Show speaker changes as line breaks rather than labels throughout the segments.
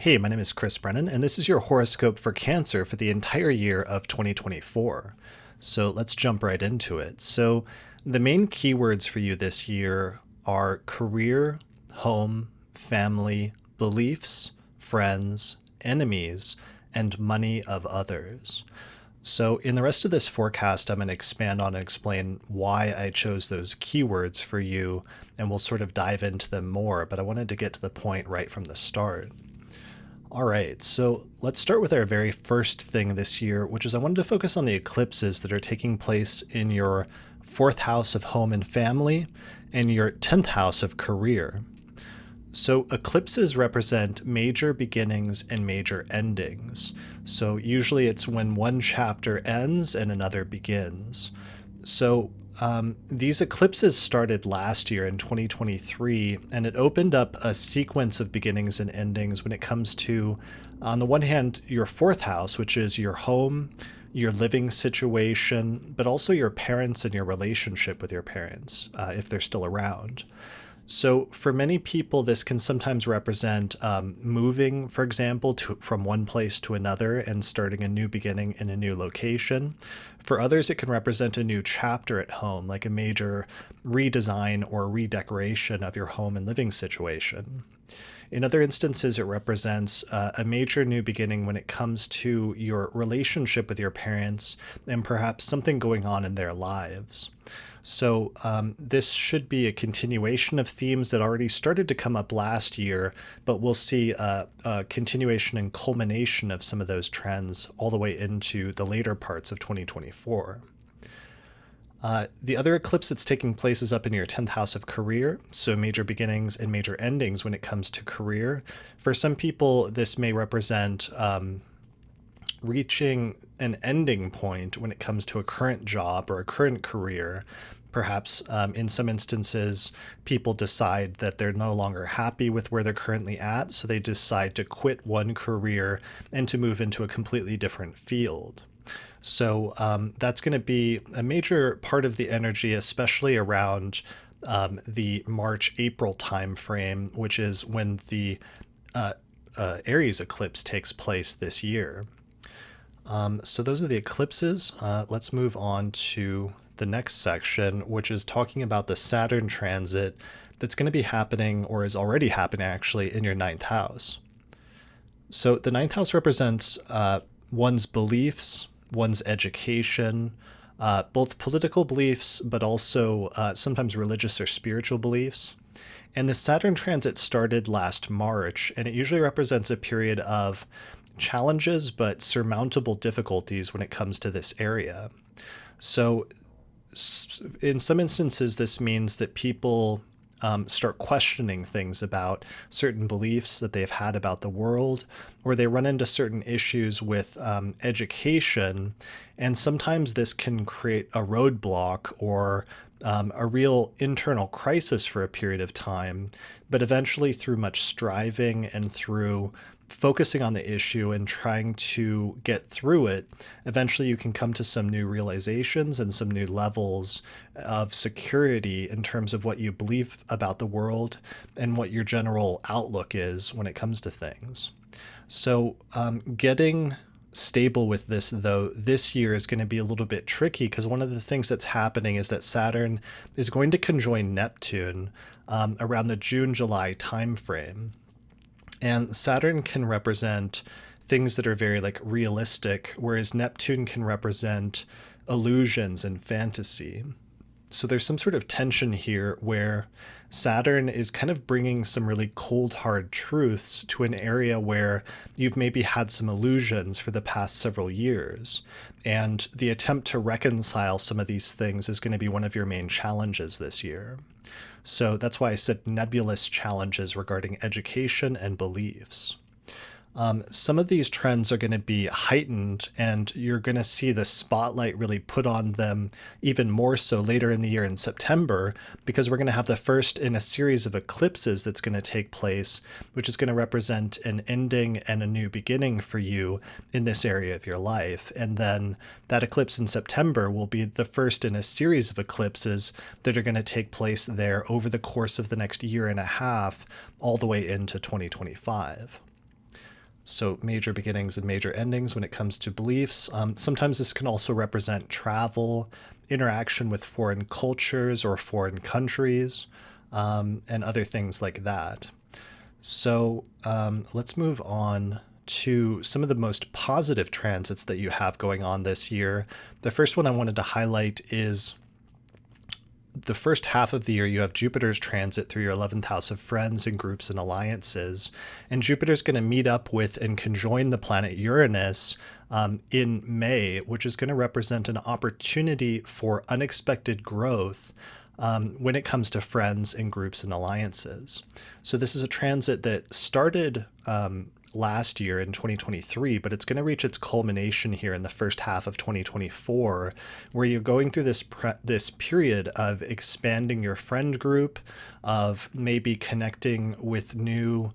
Hey, my name is Brennan, and this is your horoscope for Cancer for the entire year of 2024. So let's jump right into it. So, the main keywords for you this year are career, home, family, beliefs, friends, enemies, and money of others. So, in the rest of this forecast, I'm going to expand on and explain why I chose those keywords for you, and we'll sort of dive into them more. But I wanted to get to the point right from the start. All right, so let's start with our very first thing this year, which is I wanted to focus on the eclipses that are taking place in your fourth house of home and family and your 10th house of career. So eclipses represent major beginnings and major endings. So usually it's when one chapter ends and another begins. So these eclipses started last year in 2023, and it opened up a sequence of beginnings and endings when it comes to, on the one hand, your fourth house, which is your home, your living situation, but also your parents and your relationship with your parents, if they're still around. So for many people, this can sometimes represent moving, for example, from one place to another and starting a new beginning in a new location. For others, it can represent a new chapter at home, like a major redesign or redecoration of your home and living situation. In other instances, it represents a major new beginning when it comes to your relationship with your parents and perhaps something going on in their lives. So this should be a continuation of themes that already started to come up last year, but we'll see a continuation and culmination of some of those trends all the way into the later parts of 2024. The other eclipse that's taking place is up in your 10th house of career, so major beginnings and major endings when it comes to career. For some people, this may represent reaching an ending point when it comes to a current job or a current career. Perhaps in some instances, people decide that they're no longer happy with where they're currently at, so they decide to quit one career and to move into a completely different field. So that's going to be a major part of the energy, especially around the March-April timeframe, which is when the Aries eclipse takes place this year. So those are the eclipses. Let's move on to the next section, which is talking about the Saturn transit that's going to be happening, or is already happening actually, in your 9th house. So the 9th house represents one's beliefs, one's education, both political beliefs, but also sometimes religious or spiritual beliefs. And the Saturn transit started last March, and it usually represents a period of challenges but surmountable difficulties when it comes to this area. So in some instances, this means that people start questioning things about certain beliefs that they've had about the world, or they run into certain issues with education, and sometimes this can create a roadblock or a real internal crisis for a period of time. But eventually, through much striving and through focusing on the issue and trying to get through it, eventually you can come to some new realizations and some new levels of security in terms of what you believe about the world and what your general outlook is when it comes to things. So getting stable with this, though, this year is going to be a little bit tricky, because one of the things that's happening is that Saturn is going to conjoin Neptune around the June-July timeframe. And Saturn can represent things that are very realistic, whereas Neptune can represent illusions and fantasy. So there's some sort of tension here where Saturn is kind of bringing some really cold, hard truths to an area where you've maybe had some illusions for the past several years. And the attempt to reconcile some of these things is going to be one of your main challenges this year. So that's why I said nebulous challenges regarding education and beliefs. Some of these trends are going to be heightened, and you're going to see the spotlight really put on them even more so later in the year in September, because we're going to have the first in a series of eclipses that's going to take place, which is going to represent an ending and a new beginning for you in this area of your life. And then that eclipse in September will be the first in a series of eclipses that are going to take place there over the course of the next year and a half, all the way into 2025. So major beginnings and major endings when it comes to beliefs. Sometimes this can also represent travel, interaction with foreign cultures or foreign countries, and other things like that. So let's move on to some of the most positive transits that you have going on this year. The first one I wanted to highlight is the first half of the year. You have Jupiter's transit through your 11th house of friends and groups and alliances. And Jupiter's going to meet up with and conjoin the planet Uranus in May, which is going to represent an opportunity for unexpected growth when it comes to friends and groups and alliances. So this is a transit that started last year in 2023, but it's going to reach its culmination here in the first half of 2024, where you're going through this period of expanding your friend group, of maybe connecting with new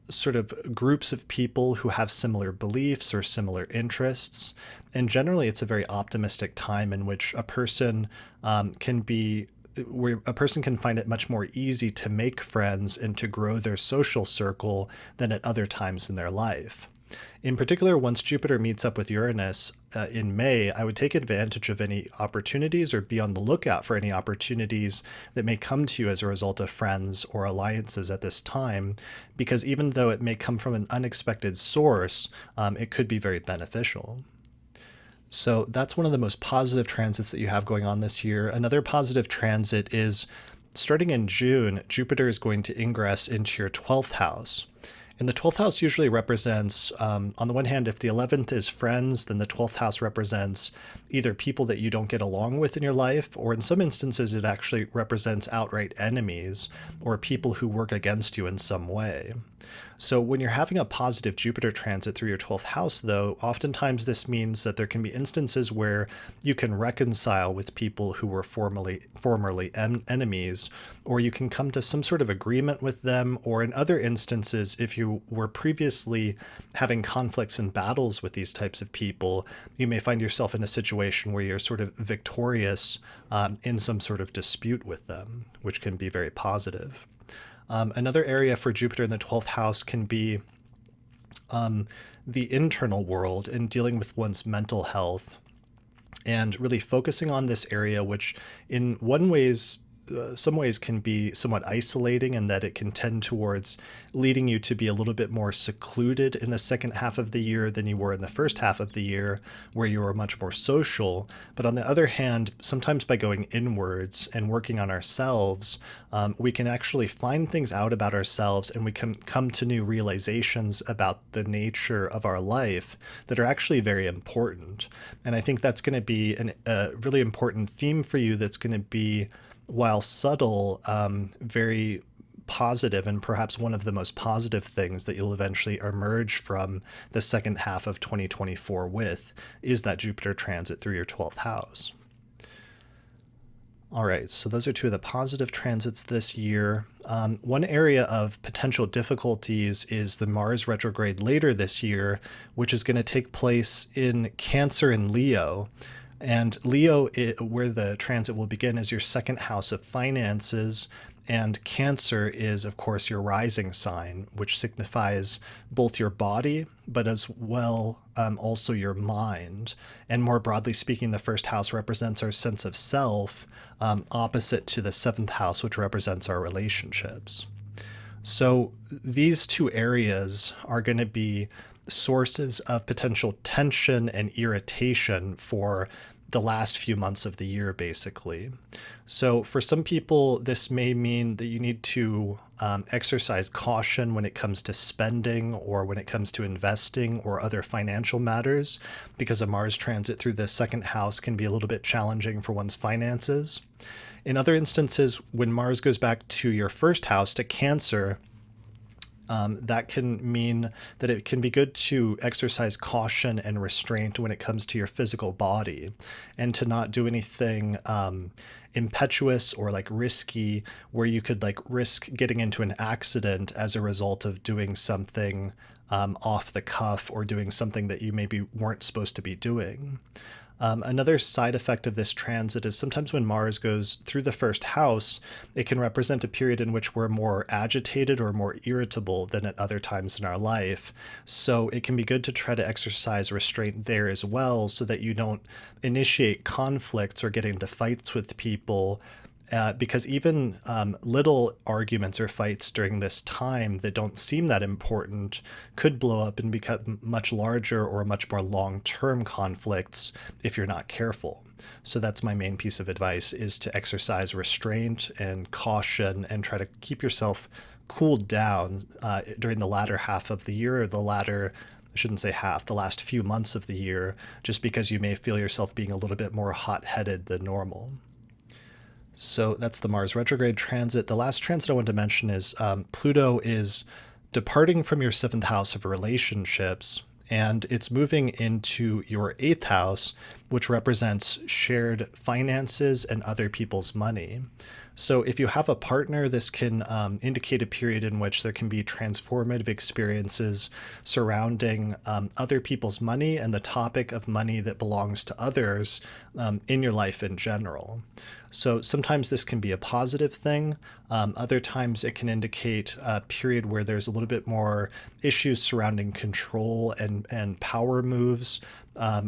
sort of groups of people who have similar beliefs or similar interests. And generally, it's a very optimistic time in which a person can find it much more easy to make friends and to grow their social circle than at other times in their life. In particular, once Jupiter meets up with Uranus in May, I would take advantage of any opportunities or be on the lookout for any opportunities that may come to you as a result of friends or alliances at this time, because even though it may come from an unexpected source, it could be very beneficial. So that's one of the most positive transits that you have going on this year. Another positive transit is starting in June, Jupiter is going to ingress into your 12th house. And the 12th house usually represents, on the one hand, if the 11th is friends, then the 12th house represents either people that you don't get along with in your life, or in some instances, it actually represents outright enemies or people who work against you in some way. So when you're having a positive Jupiter transit through your 12th house, though, oftentimes this means that there can be instances where you can reconcile with people who were formerly enemies, or you can come to some sort of agreement with them, or in other instances, if you were previously having conflicts and battles with these types of people, you may find yourself in a situation where you're sort of victorious in some sort of dispute with them, which can be very positive. Another area for Jupiter in the 12th house can be the internal world and dealing with one's mental health, and really focusing on this area, which in some ways can be somewhat isolating, and that it can tend towards leading you to be a little bit more secluded in the second half of the year than you were in the first half of the year, where you were much more social. But on the other hand, sometimes by going inwards and working on ourselves, we can actually find things out about ourselves, and we can come to new realizations about the nature of our life that are actually very important. And I think that's going to be a really important theme for you that's going to be, while subtle, very positive, and perhaps one of the most positive things that you'll eventually emerge from the second half of 2024 with, is that Jupiter transit through your 12th house. All right, so those are two of the positive transits this year. One area of potential difficulties is the Mars retrograde later this year, which is going to take place in Cancer and Leo. And Leo, where the transit will begin, is your second house of finances. And Cancer is, of course, your rising sign, which signifies both your body, but as well also your mind. And more broadly speaking, the first house represents our sense of self, opposite to the seventh house, which represents our relationships. So these two areas are going to be sources of potential tension and irritation for the last few months of the year, basically. So for some people, this may mean that you need to exercise caution when it comes to spending, or when it comes to investing or other financial matters, because a Mars transit through the second house can be a little bit challenging for one's finances. In other instances, when Mars goes back to your first house, to Cancer, that can mean that it can be good to exercise caution and restraint when it comes to your physical body, and to not do anything impetuous or like risky, where you could like risk getting into an accident as a result of doing something off the cuff or doing something that you maybe weren't supposed to be doing. Another side effect of this transit is sometimes when Mars goes through the first house, it can represent a period in which we're more agitated or more irritable than at other times in our life. So it can be good to try to exercise restraint there as well so that you don't initiate conflicts or get into fights with people. Because even little arguments or fights during this time that don't seem that important could blow up and become much larger or much more long-term conflicts if you're not careful. So that's my main piece of advice, is to exercise restraint and caution and try to keep yourself cooled down during the latter half of the year, or I shouldn't say half, the last few months of the year, just because you may feel yourself being a little bit more hot-headed than normal. So that's the Mars retrograde transit. The last transit I want to mention is Pluto is departing from your 7th house of relationships, and it's moving into your 8th house, which represents shared finances and other people's money. So if you have a partner, this can indicate a period in which there can be transformative experiences surrounding other people's money and the topic of money that belongs to others in your life in general. So sometimes this can be a positive thing. Other times it can indicate a period where there's a little bit more issues surrounding control and power moves,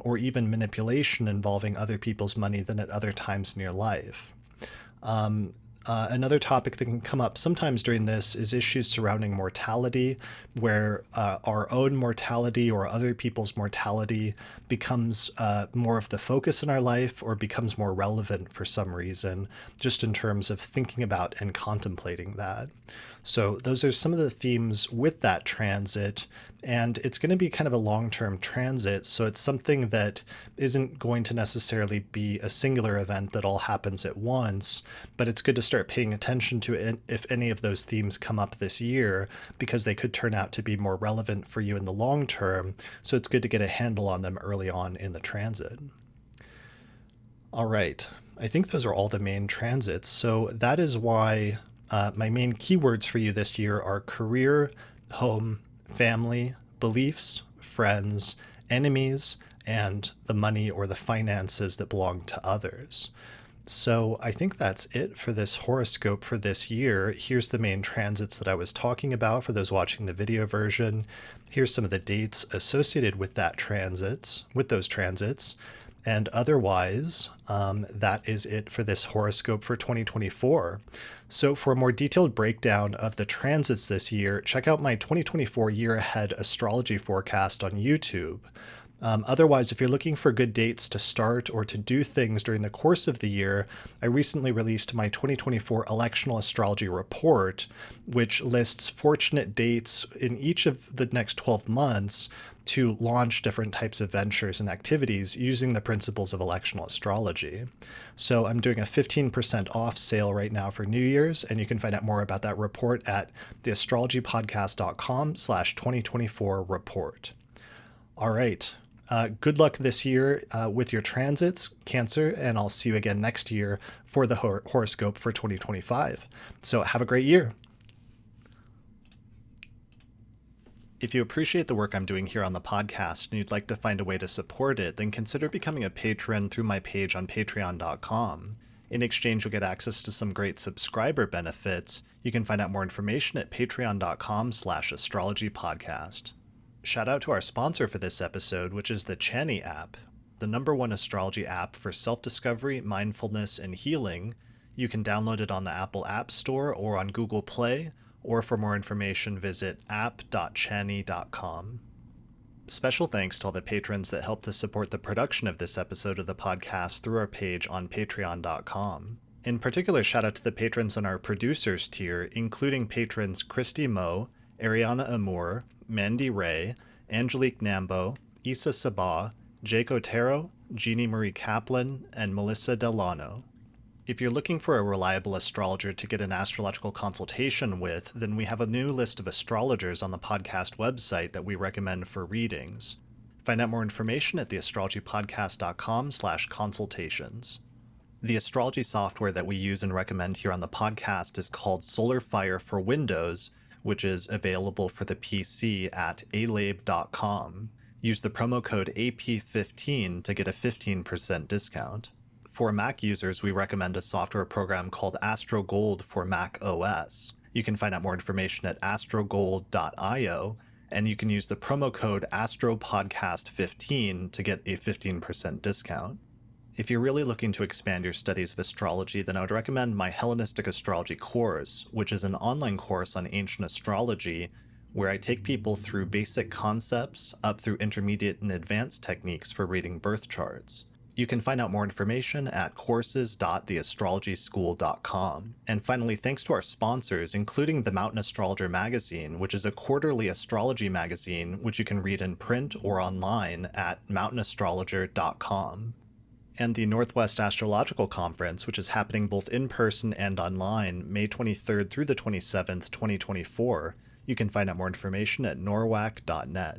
or even manipulation involving other people's money than at other times in your life. Another topic that can come up sometimes during this is issues surrounding mortality, where our own mortality or other people's mortality becomes more of the focus in our life or becomes more relevant for some reason, just in terms of thinking about and contemplating that. So those are some of the themes with that transit, and it's going to be kind of a long-term transit, so it's something that isn't going to necessarily be a singular event that all happens at once, but it's good to start paying attention to it if any of those themes come up this year, because they could turn out to be more relevant for you in the long term, so it's good to get a handle on them early on in the transit. All right, I think those are all the main transits, so that is why my main keywords for you this year are career, home, family, beliefs, friends, enemies, and the money or the finances that belong to others. So I think that's it for this horoscope for this year. Here's the main transits that I was talking about for those watching the video version. Here's some of the dates associated with those transits. And otherwise, that is it for this horoscope for 2024. So for a more detailed breakdown of the transits this year, check out my 2024 year ahead astrology forecast on YouTube. Otherwise, if you're looking for good dates to start or to do things during the course of the year, I recently released my 2024 Electional Astrology Report, which lists fortunate dates in each of the next 12 months to launch different types of ventures and activities using the principles of electional astrology. So I'm doing a 15% off sale right now for New Year's, and you can find out more about that report at theastrologypodcast.com/2024 report. All right. Good luck this year with your transits, Cancer, and I'll see you again next year for the horoscope for 2025. So have a great year. If you appreciate the work I'm doing here on the podcast and you'd like to find a way to support it, then consider becoming a patron through my page on patreon.com. In exchange, you'll get access to some great subscriber benefits. You can find out more information at patreon.com/astrologypodcast. Shout out to our sponsor for this episode, which is the Chani app, the #1 astrology app for self-discovery, mindfulness, and healing. You can download it on the Apple App Store or on Google Play, or for more information, visit app.chani.com. Special thanks to all the patrons that helped to support the production of this episode of the podcast through our page on patreon.com. In particular, shout out to the patrons on our producers tier, including patrons Christy Moe, Ariana Amour, Mandy Ray, Angelique Nambo, Issa Sabah, Jake Otero, Jeannie Marie Kaplan, and Melissa Delano. If you're looking for a reliable astrologer to get an astrological consultation with, then we have a new list of astrologers on the podcast website that we recommend for readings. Find out more information at theastrologypodcast.com/consultations. The astrology software that we use and recommend here on the podcast is called SolarFire for Windows, which is available for the PC at alabe.com. Use the promo code AP15 to get a 15% discount. For Mac users, we recommend a software program called AstroGold for Mac OS. You can find out more information at astrogold.io, and you can use the promo code AstroPodcast15 to get a 15% discount. If you're really looking to expand your studies of astrology, then I would recommend my Hellenistic Astrology course, which is an online course on ancient astrology, where I take people through basic concepts up through intermediate and advanced techniques for reading birth charts. You can find out more information at courses.theastrologyschool.com. And finally, thanks to our sponsors, including the Mountain Astrologer magazine, which is a quarterly astrology magazine which you can read in print or online at mountainastrologer.com. And the Northwest Astrological Conference, which is happening both in person and online, May 23rd through the 27th, 2024. You can find out more information at norwac.net.